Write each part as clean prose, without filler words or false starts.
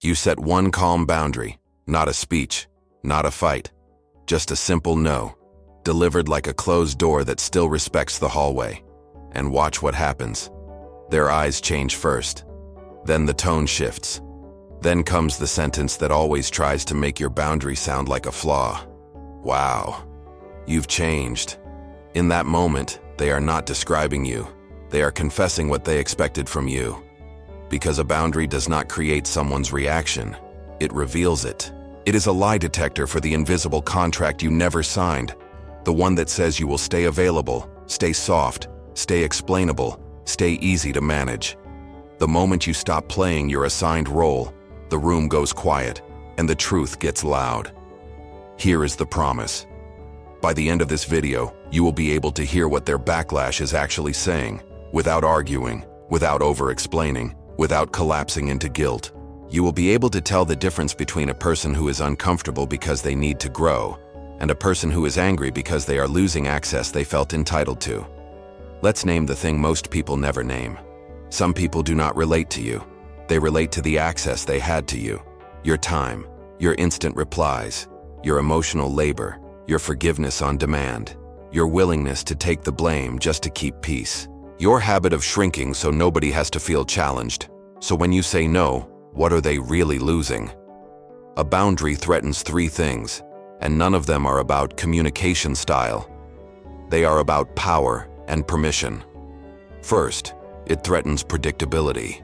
You set one calm boundary, not a speech, not a fight, just a simple no, delivered like a closed door that still respects the hallway. And watch what happens. Their eyes change first. Then the tone shifts. Then comes the sentence that always tries to make your boundary sound like a flaw. Wow, you've changed. In that moment, they are not describing you. They are confessing what they expected from you. Because a boundary does not create someone's reaction, it reveals it. It is a lie detector for the invisible contract you never signed, the one that says you will stay available, stay soft, stay explainable, stay easy to manage. The moment you stop playing your assigned role, the room goes quiet, and the truth gets loud. Here is the promise. By the end of this video, you will be able to hear what their backlash is actually saying, without arguing, without over-explaining, without collapsing into guilt. You will be able to tell the difference between a person who is uncomfortable because they need to grow, and a person who is angry because they are losing access they felt entitled to. Let's name the thing most people never name. Some people do not relate to you. They relate to the access they had to you, your time, your instant replies, your emotional labor, your forgiveness on demand, your willingness to take the blame just to keep peace, your habit of shrinking so nobody has to feel challenged. So when you say no, what are they really losing? A boundary threatens three things, and none of them are about communication style. They are about power and permission. First, it threatens predictability.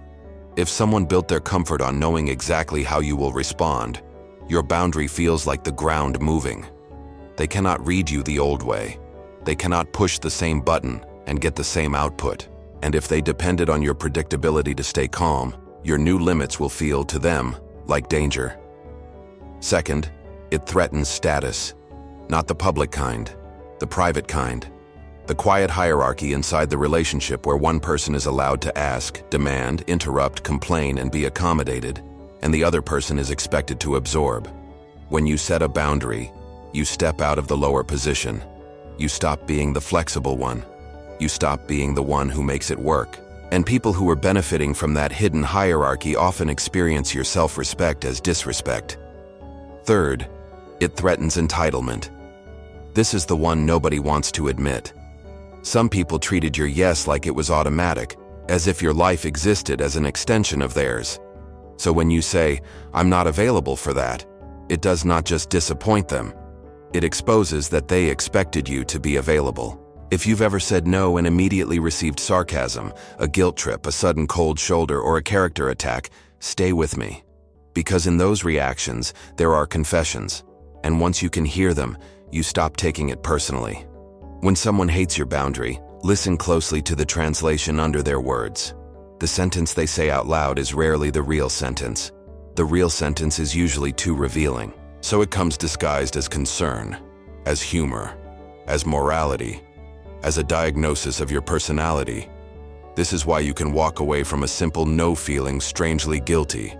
If someone built their comfort on knowing exactly how you will respond, your boundary feels like the ground moving. They cannot read you the old way. They cannot push the same button and get the same output. And if they depended on your predictability to stay calm, your new limits will feel to them like danger. Second, it threatens status. Not the public kind, the private kind. The quiet hierarchy inside the relationship where one person is allowed to ask, demand, interrupt, complain, and be accommodated, and the other person is expected to absorb. When you set a boundary, you step out of the lower position. You stop being the flexible one. You stop being the one who makes it work. And people who are benefiting from that hidden hierarchy often experience your self-respect as disrespect. Third, it threatens entitlement. This is the one nobody wants to admit. Some people treated your yes like it was automatic, as if your life existed as an extension of theirs. So when you say, "I'm not available for that," it does not just disappoint them. It exposes that they expected you to be available. If you've ever said no and immediately received sarcasm, a guilt trip, a sudden cold shoulder, or a character attack, stay with me. Because in those reactions, there are confessions. And once you can hear them, you stop taking it personally. When someone hates your boundary, listen closely to the translation under their words. The sentence they say out loud is rarely the real sentence. The real sentence is usually too revealing. So it comes disguised as concern, as humor, as morality, as a diagnosis of your personality. This is why you can walk away from a simple no feeling strangely guilty,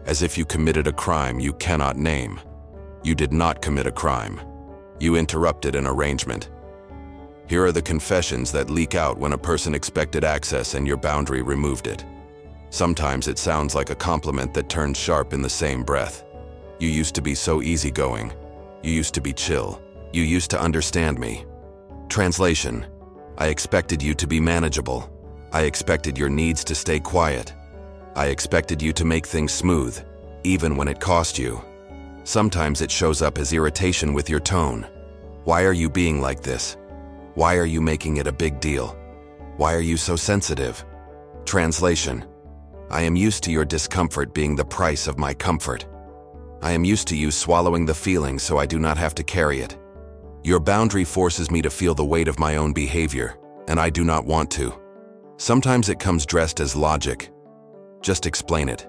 as if you committed a crime you cannot name. You did not commit a crime. You interrupted an arrangement. Here are the confessions that leak out when a person expected access and your boundary removed it. Sometimes it sounds like a compliment that turns sharp in the same breath. You used to be so easygoing. You used to be chill. You used to understand me. Translation: I expected you to be manageable. I expected your needs to stay quiet. I expected you to make things smooth, even when it cost you. Sometimes it shows up as irritation with your tone. Why are you being like this? Why are you making it a big deal? Why are you so sensitive? Translation: I am used to your discomfort being the price of my comfort. I am used to you swallowing the feeling so I do not have to carry it. Your boundary forces me to feel the weight of my own behavior, and I do not want to. Sometimes it comes dressed as logic. Just explain it.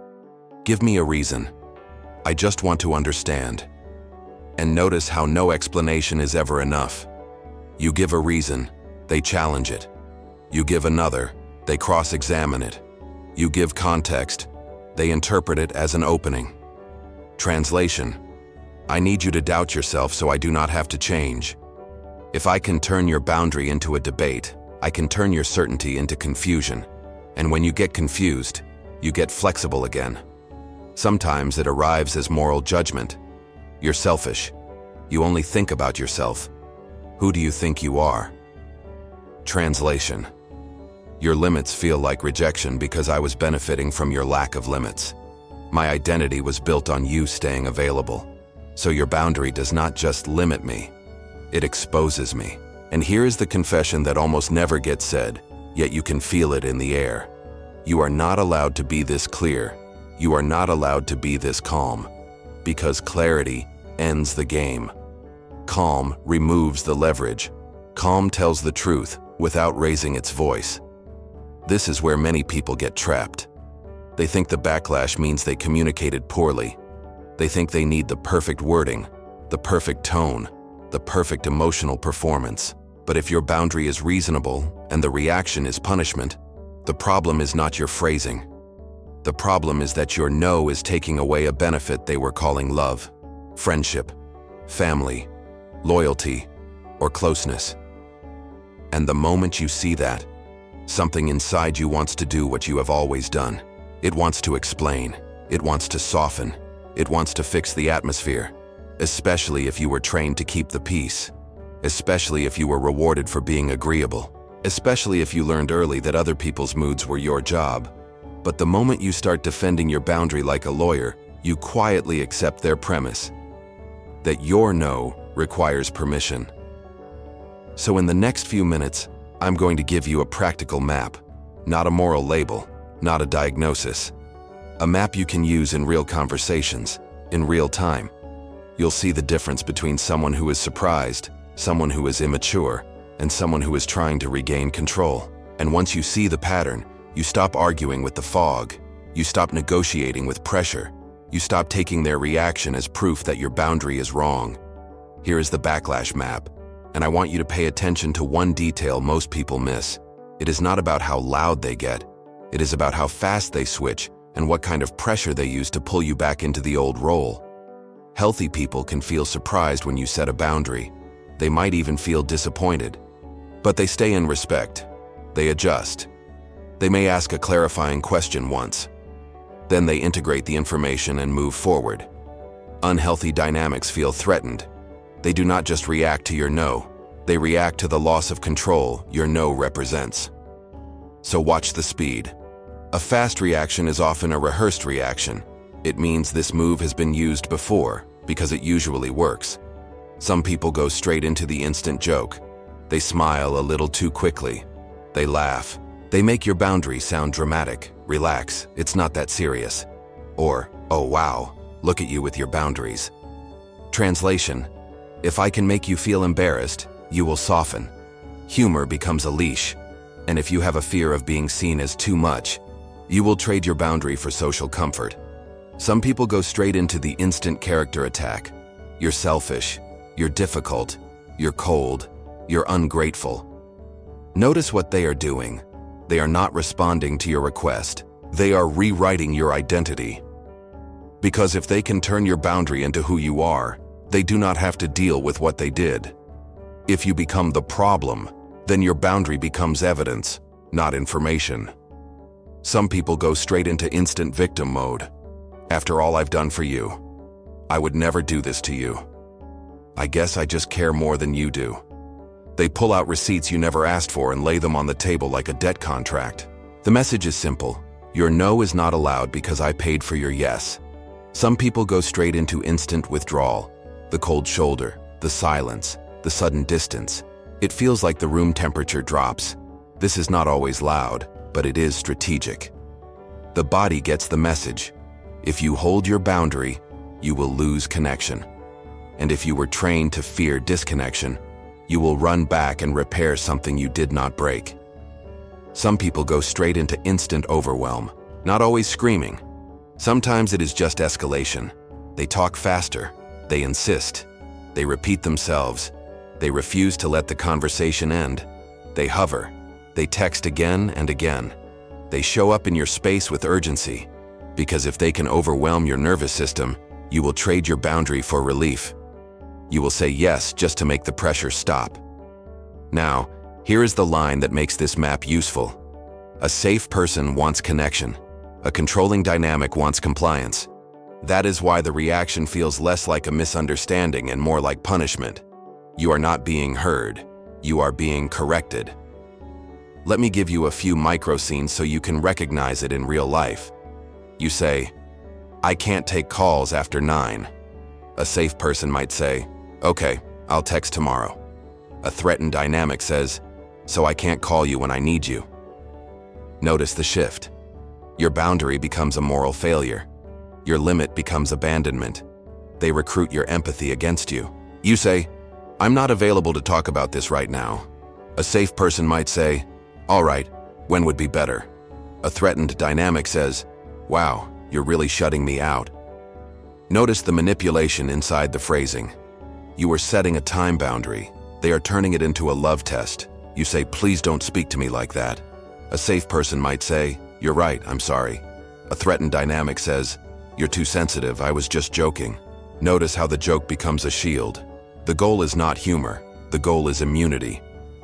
Give me a reason. I just want to understand. And notice how no explanation is ever enough. You give a reason, they challenge it. You give another, they cross-examine it. You give context, they interpret it as an opening. Translation: I need you to doubt yourself so I do not have to change. If I can turn your boundary into a debate, I can turn your certainty into confusion. And when you get confused, you get flexible again. Sometimes it arrives as moral judgment. You're selfish. You only think about yourself. Who do you think you are? Translation. Your limits feel like rejection because I was benefiting from your lack of limits. My identity was built on you staying available. So your boundary does not just limit me, it exposes me. And here is the confession that almost never gets said, yet you can feel it in the air. You are not allowed to be this clear. You are not allowed to be this calm. Because clarity ends the game. Calm removes the leverage. Calm tells the truth without raising its voice. This is where many people get trapped. They think the backlash means they communicated poorly. They think they need the perfect wording, the perfect tone, the perfect emotional performance. But if your boundary is reasonable and the reaction is punishment, the problem is not your phrasing. The problem is that your no is taking away a benefit they were calling love, friendship, family, loyalty, or closeness. And the moment you see that, something inside you wants to do what you have always done. It wants to explain. It wants to soften. It wants to fix the atmosphere, especially if you were trained to keep the peace, especially if you were rewarded for being agreeable, especially if you learned early that other people's moods were your job. But the moment you start defending your boundary like a lawyer, you quietly accept their premise, that your no requires permission. So in the next few minutes, I'm going to give you a practical map, not a moral label, not a diagnosis. A map you can use in real conversations, in real time. You'll see the difference between someone who is surprised, someone who is immature, and someone who is trying to regain control. And once you see the pattern, you stop arguing with the fog. You stop negotiating with pressure. You stop taking their reaction as proof that your boundary is wrong. Here is the backlash map, and I want you to pay attention to one detail most people miss. It is not about how loud they get. It is about how fast they switch and what kind of pressure they use to pull you back into the old role. Healthy people can feel surprised when you set a boundary. They might even feel disappointed. But they stay in respect. They adjust. They may ask a clarifying question once. Then they integrate the information and move forward. Unhealthy dynamics feel threatened. They do not just react to your no. They react to the loss of control your no represents. So watch the speed. A fast reaction is often a rehearsed reaction. It means this move has been used before, because it usually works. Some people go straight into the instant joke. They smile a little too quickly. They laugh. They make your boundary sound dramatic. Relax, it's not that serious. Or, oh wow, look at you with your boundaries. Translation: if I can make you feel embarrassed, you will soften. Humor becomes a leash. And if you have a fear of being seen as too much, you will trade your boundary for social comfort. Some people go straight into the instant character attack. You're selfish, you're difficult, you're cold, you're ungrateful. Notice what they are doing. They are not responding to your request. They are rewriting your identity. Because if they can turn your boundary into who you are, they do not have to deal with what they did. If you become the problem, then your boundary becomes evidence, not information. Some people go straight into instant victim mode. After all I've done for you, I would never do this to you. I guess I just care more than you do. They pull out receipts you never asked for and lay them on the table like a debt contract. The message is simple. Your no is not allowed because I paid for your yes. Some people go straight into instant withdrawal. The cold shoulder, the silence, the sudden distance. It feels like the room temperature drops. This is not always loud, but it is strategic. The body gets the message. If you hold your boundary, you will lose connection. And if you were trained to fear disconnection, you will run back and repair something you did not break. Some people go straight into instant overwhelm, not always screaming. Sometimes it is just escalation. They talk faster. They insist. They repeat themselves. They refuse to let the conversation end. They hover. They text again and again. They show up in your space with urgency. Because if they can overwhelm your nervous system, you will trade your boundary for relief. You will say yes just to make the pressure stop. Now, here is the line that makes this map useful. A safe person wants connection. A controlling dynamic wants compliance. That is why the reaction feels less like a misunderstanding and more like punishment. You are not being heard. You are being corrected. Let me give you a few micro scenes so you can recognize it in real life. You say, "I can't take calls after 9. A safe person might say, "Okay, I'll text tomorrow." A threatened dynamic says, "So I can't call you when I need you." Notice the shift. Your boundary becomes a moral failure. Your limit becomes abandonment. They recruit your empathy against you. You say, "I'm not available to talk about this right now." A safe person might say, "All right, when would be better?" A threatened dynamic says, "Wow, you're really shutting me out." Notice the manipulation inside the phrasing. You are setting a time boundary. They are turning it into a love test. You say, "Please don't speak to me like that." A safe person might say, "You're right, I'm sorry." A threatened dynamic says, "You're too sensitive, I was just joking." Notice how the joke becomes a shield. The goal is not humor. The goal is immunity.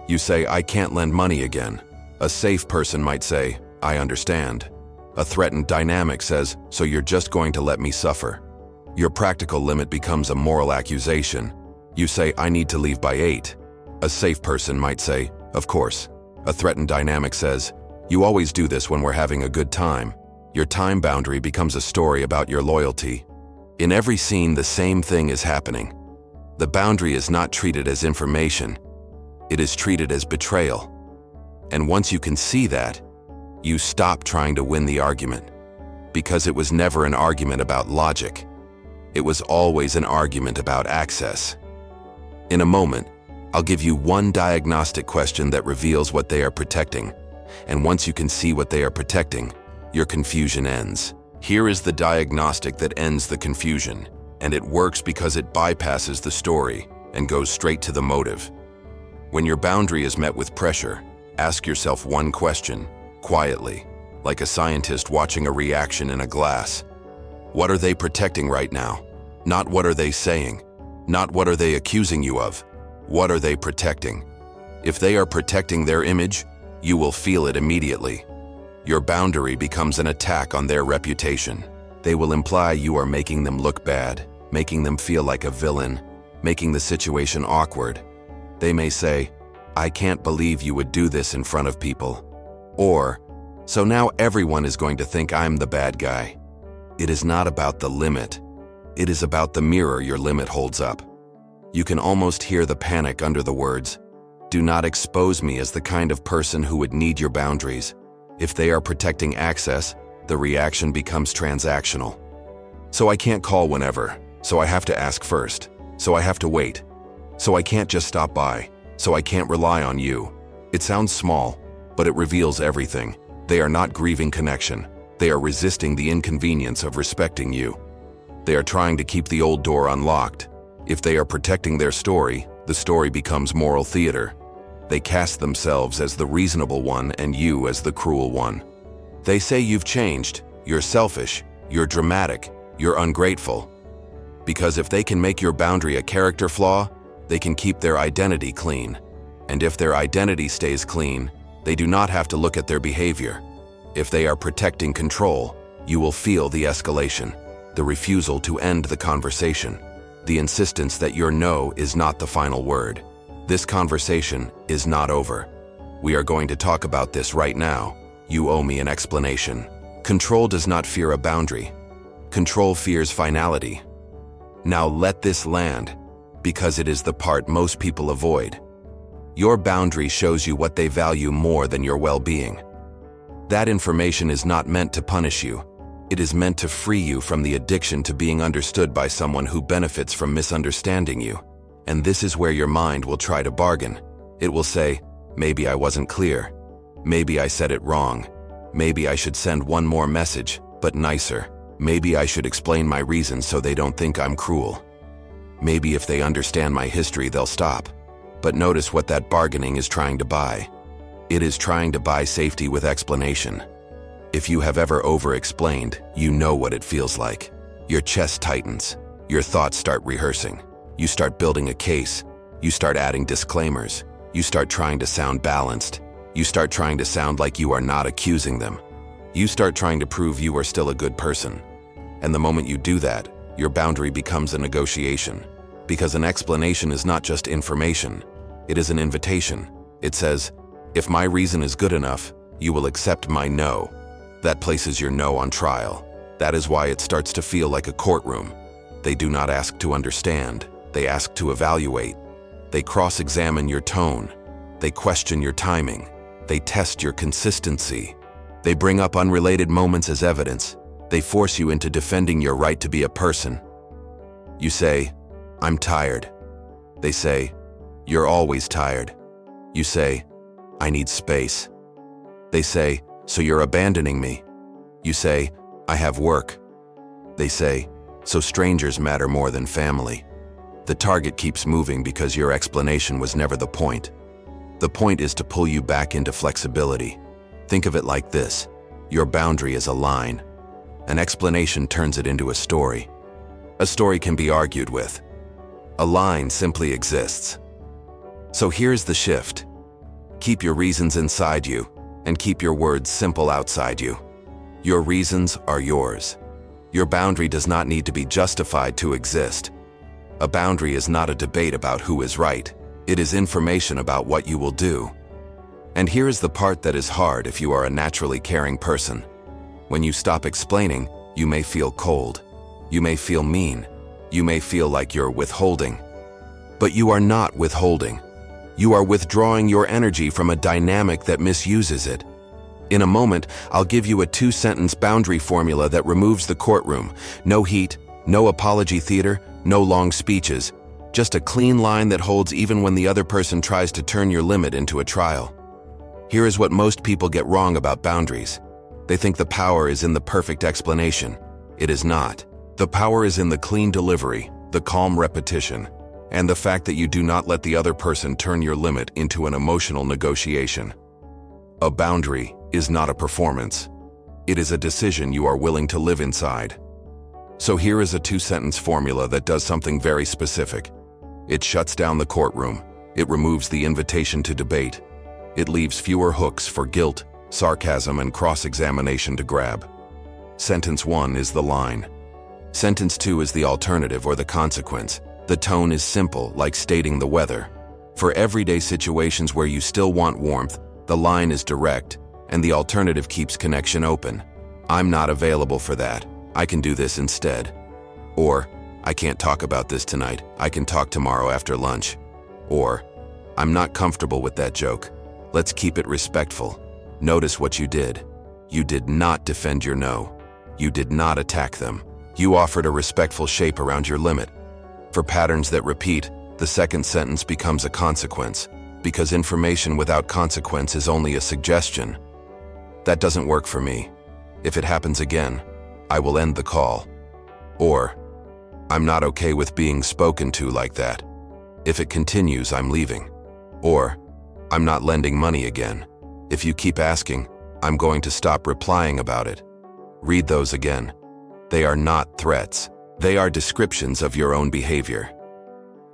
You say, "I can't lend money again." A safe person might say, "I understand." A threatened dynamic says, "So you're just going to let me suffer." Your practical limit becomes a moral accusation. You say, "I need to leave by 8. A safe person might say, "Of course." A threatened dynamic says, "You always do this when we're having a good time." Your time boundary becomes a story about your loyalty. In every scene, the same thing is happening. The boundary is not treated as information. It is treated as betrayal. And once you can see that, you stop trying to win the argument. Because it was never an argument about logic. It was always an argument about access. In a moment, I'll give you one diagnostic question that reveals what they are protecting. And once you can see what they are protecting, your confusion ends. Here is the diagnostic that ends the confusion. And it works because it bypasses the story and goes straight to the motive. When your boundary is met with pressure, ask yourself one question, quietly, like a scientist watching a reaction in a glass. What are they protecting right now? Not what are they saying? Not what are they accusing you of? What are they protecting? If they are protecting their image, you will feel it immediately. Your boundary becomes an attack on their reputation. They will imply you are making them look bad, making them feel like a villain, making the situation awkward. They may say, "I can't believe you would do this in front of people." Or, "So now everyone is going to think I'm the bad guy." It is not about the limit. It is about the mirror your limit holds up. You can almost hear the panic under the words. Do not expose me as the kind of person who would need your boundaries. If they are protecting access, the reaction becomes transactional. So I can't call whenever, so I have to ask first, so I have to wait, so I can't just stop by, so I can't rely on you. It sounds small, but it reveals everything. They are not grieving connection. They are resisting the inconvenience of respecting you. They are trying to keep the old door unlocked. If they are protecting their story, the story becomes moral theater. They cast themselves as the reasonable one and you as the cruel one. They say you've changed, you're selfish, you're dramatic, you're ungrateful. Because if they can make your boundary a character flaw, they can keep their identity clean. And if their identity stays clean, they do not have to look at their behavior. If they are protecting control, you will feel the escalation, the refusal to end the conversation, the insistence that your no is not the final word. This conversation is not over. We are going to talk about this right now. You owe me an explanation. Control does not fear a boundary. Control fears finality. Now let this land, because it is the part most people avoid. Your boundary shows you what they value more than your well-being. That information is not meant to punish you. It is meant to free you from the addiction to being understood by someone who benefits from misunderstanding you. And this is where your mind will try to bargain. It will say, maybe I wasn't clear. Maybe I said it wrong. Maybe I should send one more message, but nicer. Maybe I should explain my reasons so they don't think I'm cruel. Maybe if they understand my history, they'll stop. But notice what that bargaining is trying to buy. It is trying to buy safety with explanation. If you have ever over-explained, you know what it feels like. Your chest tightens. Your thoughts start rehearsing. You start building a case. You start adding disclaimers. You start trying to sound balanced. You start trying to sound like you are not accusing them. You start trying to prove you are still a good person. And the moment you do that, your boundary becomes a negotiation. Because an explanation is not just information, it is an invitation. It says, if my reason is good enough, you will accept my no. That places your no on trial. That is why it starts to feel like a courtroom. They do not ask to understand, they ask to evaluate. They cross-examine your tone. They question your timing. They test your consistency. They bring up unrelated moments as evidence. They force you into defending your right to be a person. You say, I'm tired. They say, you're always tired. You say, I need space. They say, so you're abandoning me. You say, I have work. They say, so strangers matter more than family. The target keeps moving because your explanation was never the point. The point is to pull you back into flexibility. Think of it like this. Your boundary is a line. An explanation turns it into a story. A story can be argued with. A line simply exists. So here's the shift. Keep your reasons inside you, and keep your words simple outside you. Your reasons are yours. Your boundary does not need to be justified to exist. A boundary is not a debate about who is right. It is information about what you will do. And here is the part that is hard if you are a naturally caring person. When you stop explaining, you may feel cold. You may feel mean. You may feel like you're withholding. But you are not withholding. You are withdrawing your energy from a dynamic that misuses it. In a moment, I'll give you a 2-sentence boundary formula that removes the courtroom. No heat, no apology theater, no long speeches. Just a clean line that holds even when the other person tries to turn your limit into a trial. Here is what most people get wrong about boundaries. They think the power is in the perfect explanation. It is not. The power is in the clean delivery, the calm repetition, and the fact that you do not let the other person turn your limit into an emotional negotiation. A boundary is not a performance. It is a decision you are willing to live inside. So here is a 2-sentence formula that does something very specific. It shuts down the courtroom. It removes the invitation to debate. It leaves fewer hooks for guilt, sarcasm, and cross-examination to grab. Sentence 1 is the line. Sentence 2 is the alternative or the consequence. The tone is simple, like stating the weather. For everyday situations where you still want warmth, the line is direct, and the alternative keeps connection open. I'm not available for that. I can do this instead. Or, I can't talk about this tonight. I can talk tomorrow after lunch. Or, I'm not comfortable with that joke. Let's keep it respectful. Notice what you did. You did not defend your no. You did not attack them. You offered a respectful shape around your limit. For patterns that repeat, the second sentence becomes a consequence, because information without consequence is only a suggestion. That doesn't work for me. If it happens again, I will end the call. Or, I'm not okay with being spoken to like that. If it continues, I'm leaving. Or, I'm not lending money again. If you keep asking, I'm going to stop replying about it. Read those again. They are not threats. They are descriptions of your own behavior.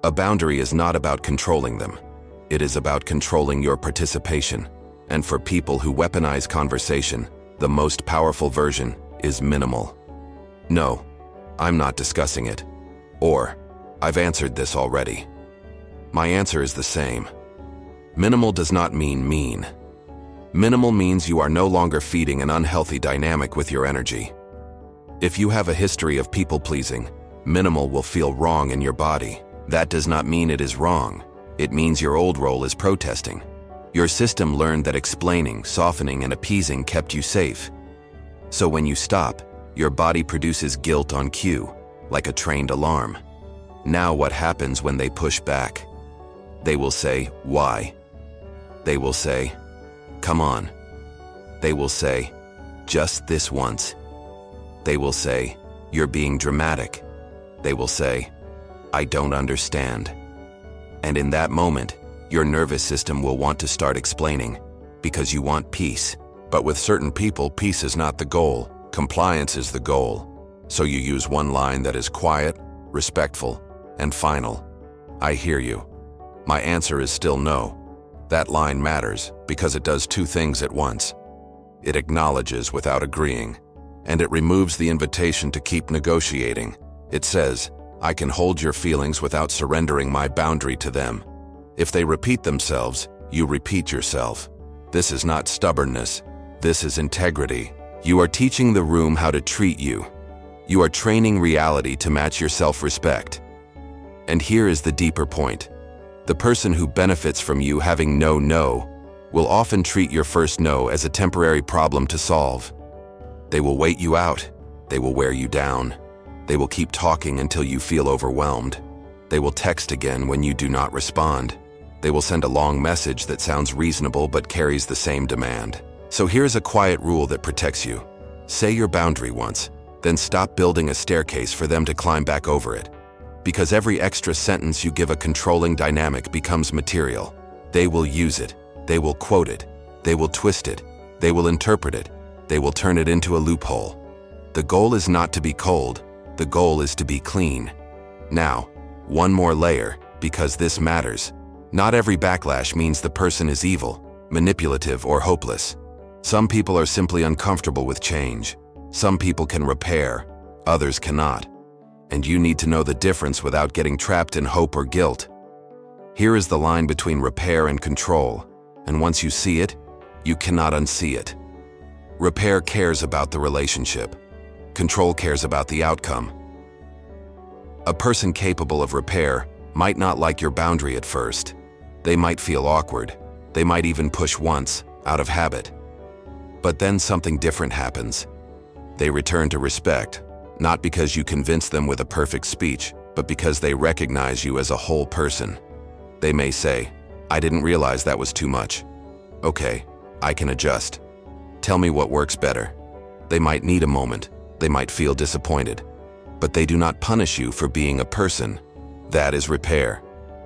A boundary is not about controlling them. It is about controlling your participation. And for people who weaponize conversation, the most powerful version is minimal. No, I'm not discussing it. Or, I've answered this already. My answer is the same. Minimal does not mean mean. Minimal means you are no longer feeding an unhealthy dynamic with your energy. If you have a history of people-pleasing, minimal will feel wrong in your body. That does not mean it is wrong. It means your old role is protesting. Your system learned that explaining, softening, and appeasing kept you safe. So when you stop, your body produces guilt on cue, like a trained alarm. Now what happens when they push back? They will say, why? They will say, come on. They will say, just this once. They will say, you're being dramatic. They will say, I don't understand. And in that moment, your nervous system will want to start explaining, because you want peace. But with certain people, peace is not the goal. Compliance is the goal. So you use one line that is quiet, respectful, and final. I hear you. My answer is still no. That line matters because it does two things at once. It acknowledges without agreeing, and it removes the invitation to keep negotiating. It says, I can hold your feelings without surrendering my boundary to them. If they repeat themselves, you repeat yourself. This is not stubbornness. This is integrity. You are teaching the room how to treat you. You are training reality to match your self-respect. And here is the deeper point. The person who benefits from you having no will often treat your first no as a temporary problem to solve. They will wait you out. They will wear you down. They will keep talking until you feel overwhelmed. They will text again when you do not respond. They will send a long message that sounds reasonable but carries the same demand. So here's a quiet rule that protects you. Say your boundary once, then stop building a staircase for them to climb back over it. Because every extra sentence you give a controlling dynamic becomes material. They will use it. They will quote it. They will twist it. They will interpret it. They will turn it into a loophole. The goal is not to be cold. The goal is to be clean. Now, one more layer, because this matters. Not every backlash means the person is evil, manipulative, or hopeless. Some people are simply uncomfortable with change. Some people can repair, others cannot. And you need to know the difference without getting trapped in hope or guilt. Here is the line between repair and control, and once you see it, you cannot unsee it. Repair cares about the relationship. Control cares about the outcome. A person capable of repair might not like your boundary at first. They might feel awkward. They might even push once, out of habit. But then something different happens. They return to respect, not because you convince them with a perfect speech, but because they recognize you as a whole person. They may say, I didn't realize that was too much. Okay, I can adjust. Tell me what works better. They might need a moment. They might feel disappointed. But they do not punish you for being a person. That is repair.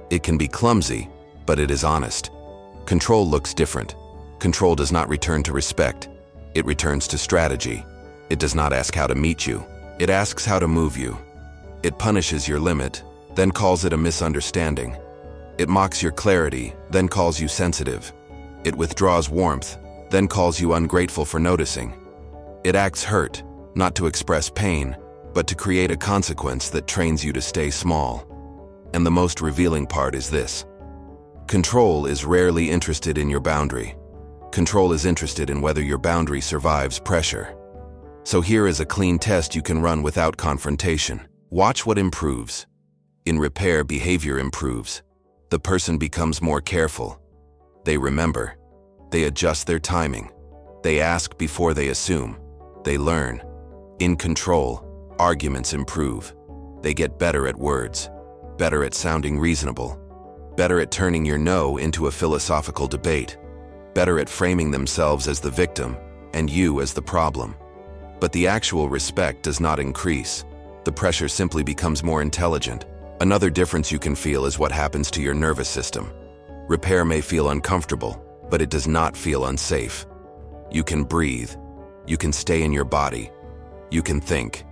It can be clumsy, but it is honest. Control looks different. Control does not return to respect. It returns to strategy. It does not ask how to meet you. It asks how to move you. It punishes your limit, then calls it a misunderstanding. It mocks your clarity, then calls you sensitive. It withdraws warmth, then calls you ungrateful for noticing. It acts hurt, not to express pain, but to create a consequence that trains you to stay small. And the most revealing part is this. Control is rarely interested in your boundary. Control is interested in whether your boundary survives pressure. So here is a clean test you can run without confrontation. Watch what improves. In repair, behavior improves. The person becomes more careful. They remember. They adjust their timing. They ask before they assume. They learn. In control, arguments improve. They get better at words, better at sounding reasonable, better at turning your no into a philosophical debate, better at framing themselves as the victim and you as the problem. But the actual respect does not increase. The pressure simply becomes more intelligent. Another difference you can feel is what happens to your nervous system. Repair may feel uncomfortable, but it does not feel unsafe. You can breathe. You can stay in your body. You can think.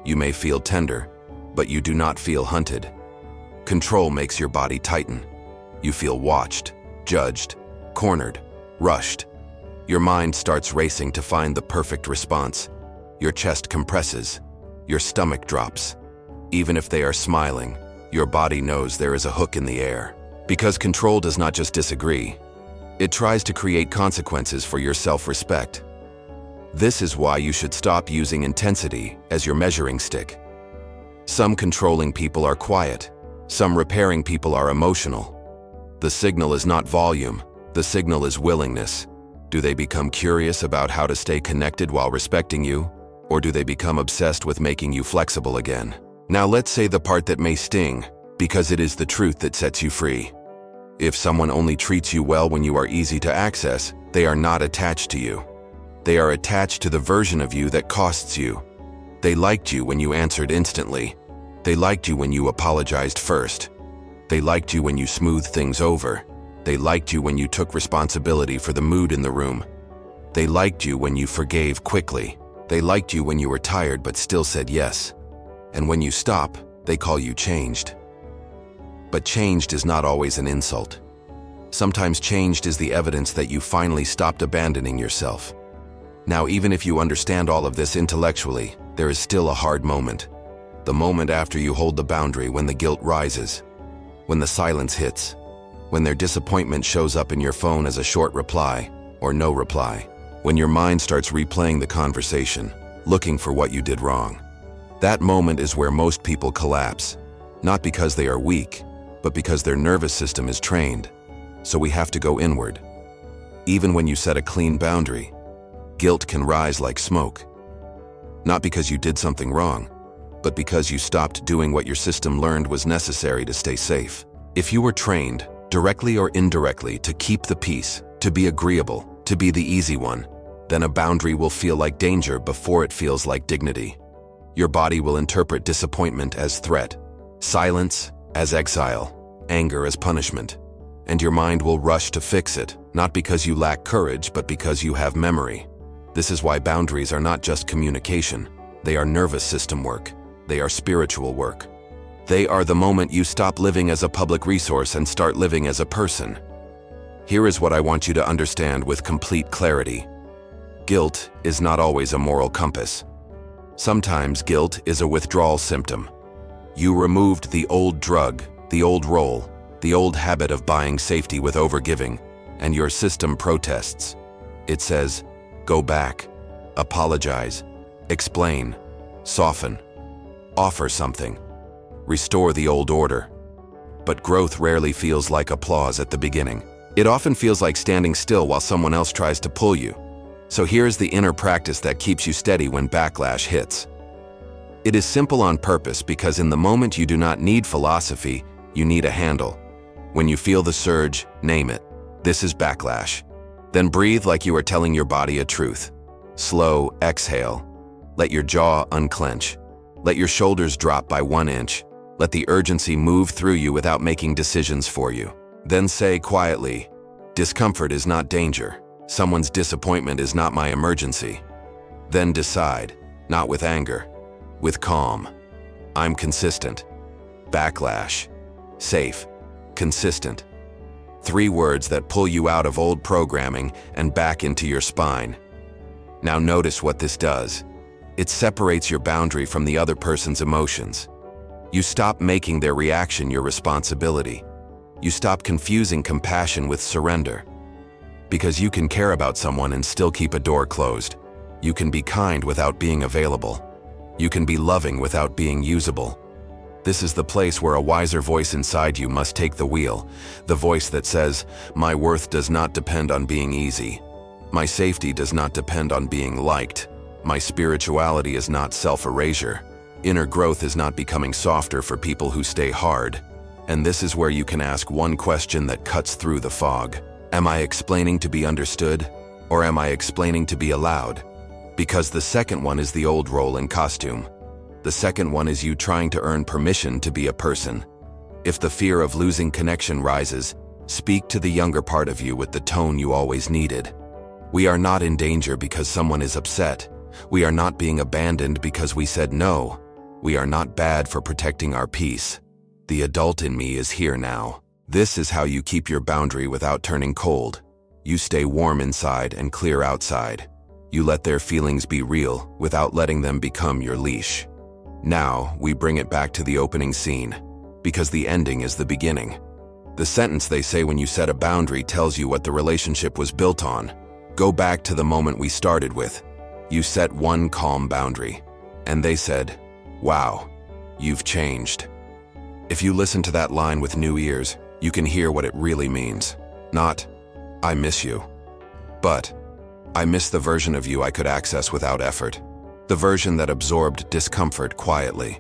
You may feel tender, but you do not feel hunted. Control makes your body tighten. You feel watched, judged, cornered, rushed. Your mind starts racing to find the perfect response. Your chest compresses. Your stomach drops. Even if they are smiling, your body knows there is a hook in the air. Because control does not just disagree. It tries to create consequences for your self-respect. This is why you should stop using intensity as your measuring stick. Some controlling people are quiet. Some repairing people are emotional. The signal is not volume. The signal is willingness. Do they become curious about how to stay connected while respecting you? Or do they become obsessed with making you flexible again? Now let's say the part that may sting, because it is the truth that sets you free. If someone only treats you well when you are easy to access, they are not attached to you. They are attached to the version of you that costs you. They liked you when you answered instantly. They liked you when you apologized first. They liked you when you smoothed things over. They liked you when you took responsibility for the mood in the room. They liked you when you forgave quickly. They liked you when you were tired but still said yes. And when you stop, they call you changed. But changed is not always an insult. Sometimes changed is the evidence that you finally stopped abandoning yourself. Now, even if you understand all of this intellectually, there is still a hard moment. The moment after you hold the boundary, when the guilt rises, when the silence hits, when their disappointment shows up in your phone as a short reply or no reply, when your mind starts replaying the conversation, looking for what you did wrong. That moment is where most people collapse, not because they are weak, but because their nervous system is trained. So we have to go inward. Even when you set a clean boundary, guilt can rise like smoke. Not because you did something wrong, but because you stopped doing what your system learned was necessary to stay safe. If you were trained, directly or indirectly, to keep the peace, to be agreeable, to be the easy one, then a boundary will feel like danger before it feels like dignity. Your body will interpret disappointment as threat, silence as exile, anger as punishment, and your mind will rush to fix it, not because you lack courage, but because you have memory. This is why boundaries are not just communication. They are nervous system work. They are spiritual work. They are the moment you stop living as a public resource and start living as a person. Here is what I want you to understand with complete clarity. Guilt is not always a moral compass. Sometimes guilt is a withdrawal symptom. You removed the old drug, the old role, the old habit of buying safety with overgiving, and your system protests. It says, go back, apologize, explain, soften, offer something, restore the old order. But growth rarely feels like applause at the beginning. It often feels like standing still while someone else tries to pull you. So here's the inner practice that keeps you steady when backlash hits. It is simple on purpose because in the moment you do not need philosophy, you need a handle. When you feel the surge, name it. This is backlash. Then breathe like you are telling your body a truth. Slow exhale. Let your jaw unclench. Let your shoulders drop by 1 inch. Let the urgency move through you without making decisions for you. Then say quietly, discomfort is not danger. Someone's disappointment is not my emergency. Then decide, not with anger, with calm. I'm consistent. Backlash. Safe. Consistent. 3 words that pull you out of old programming and back into your spine. Now notice what this does. It separates your boundary from the other person's emotions. You stop making their reaction your responsibility. You stop confusing compassion with surrender. Because you can care about someone and still keep a door closed. You can be kind without being available. You can be loving without being usable. This is the place where a wiser voice inside you must take the wheel, the voice that says, my worth does not depend on being easy. My safety does not depend on being liked. My spirituality is not self-erasure. Inner growth is not becoming softer for people who stay hard. And this is where you can ask one question that cuts through the fog. Am I explaining to be understood, or am I explaining to be allowed? Because the second one is the old role and costume. The second one is you trying to earn permission to be a person. If the fear of losing connection rises, speak to the younger part of you with the tone you always needed. We are not in danger because someone is upset. We are not being abandoned because we said no. We are not bad for protecting our peace. The adult in me is here now. This is how you keep your boundary without turning cold. You stay warm inside and clear outside. You let their feelings be real without letting them become your leash. Now, we bring it back to the opening scene, because the ending is the beginning. The sentence they say when you set a boundary tells you what the relationship was built on. Go back to the moment we started with. You set one calm boundary, and they said, wow, you've changed. If you listen to that line with new ears, you can hear what it really means. Not, I miss you, but I miss the version of you I could access without effort. The version that absorbed discomfort quietly.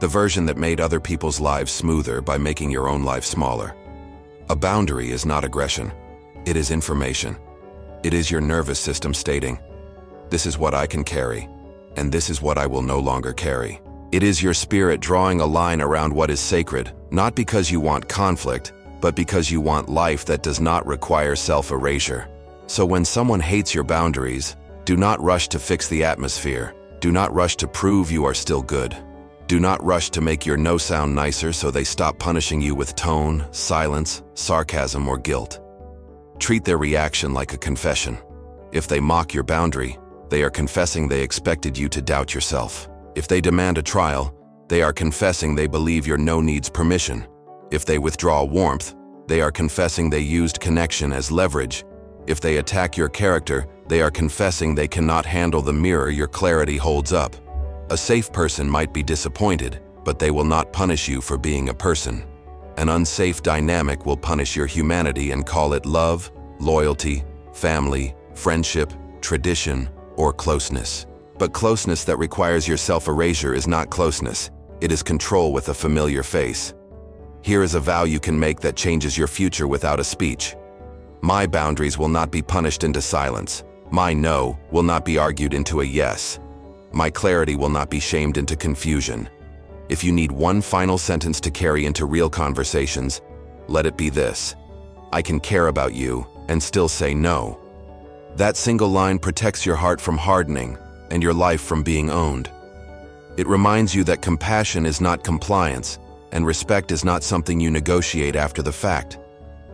The version that made other people's lives smoother by making your own life smaller. A boundary is not aggression. It is information. It is your nervous system stating, this is what I can carry, and this is what I will no longer carry. It is your spirit drawing a line around what is sacred, not because you want conflict, but because you want life that does not require self-erasure. So when someone hates your boundaries, do not rush to fix the atmosphere. Do not rush to prove you are still good. Do not rush to make your no sound nicer so they stop punishing you with tone, silence, sarcasm, or guilt. Treat their reaction like a confession. If they mock your boundary, they are confessing they expected you to doubt yourself. If they demand a trial, they are confessing they believe your no needs permission. If they withdraw warmth, they are confessing they used connection as leverage. If they attack your character, they are confessing they cannot handle the mirror your clarity holds up. A safe person might be disappointed, but they will not punish you for being a person. An unsafe dynamic will punish your humanity and call it love, loyalty, family, friendship, tradition, or closeness. But closeness that requires your self-erasure is not closeness. It is control with a familiar face. Here is a vow you can make that changes your future without a speech. My boundaries will not be punished into silence. My no will not be argued into a yes. My clarity will not be shamed into confusion. If you need one final sentence to carry into real conversations, let it be this: I can care about you and still say no. That single line protects your heart from hardening and your life from being owned. It reminds you that compassion is not compliance, and respect is not something you negotiate after the fact.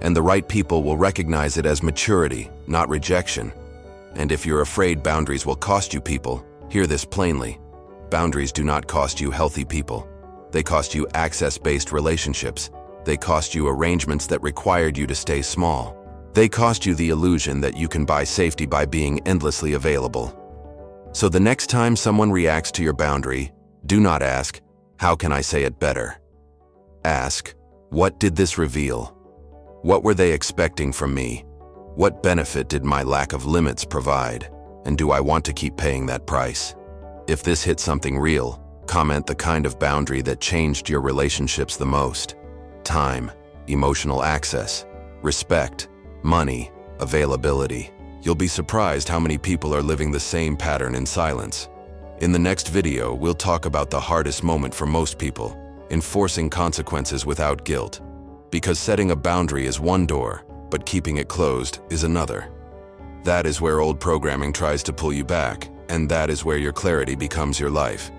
And the right people will recognize it as maturity, not rejection. And if you're afraid boundaries will cost you people, hear this plainly. Boundaries do not cost you healthy people. They cost you access-based relationships. They cost you arrangements that required you to stay small. They cost you the illusion that you can buy safety by being endlessly available. So the next time someone reacts to your boundary, do not ask, "How can I say it better?" Ask, "What did this reveal? What were they expecting from me? What benefit did my lack of limits provide? And do I want to keep paying that price?" If this hit something real, comment the kind of boundary that changed your relationships the most. Time, emotional access, respect, money, availability. You'll be surprised how many people are living the same pattern in silence. In the next video, we'll talk about the hardest moment for most people, enforcing consequences without guilt. Because setting a boundary is one door, but keeping it closed is another. That is where old programming tries to pull you back, and that is where your clarity becomes your life.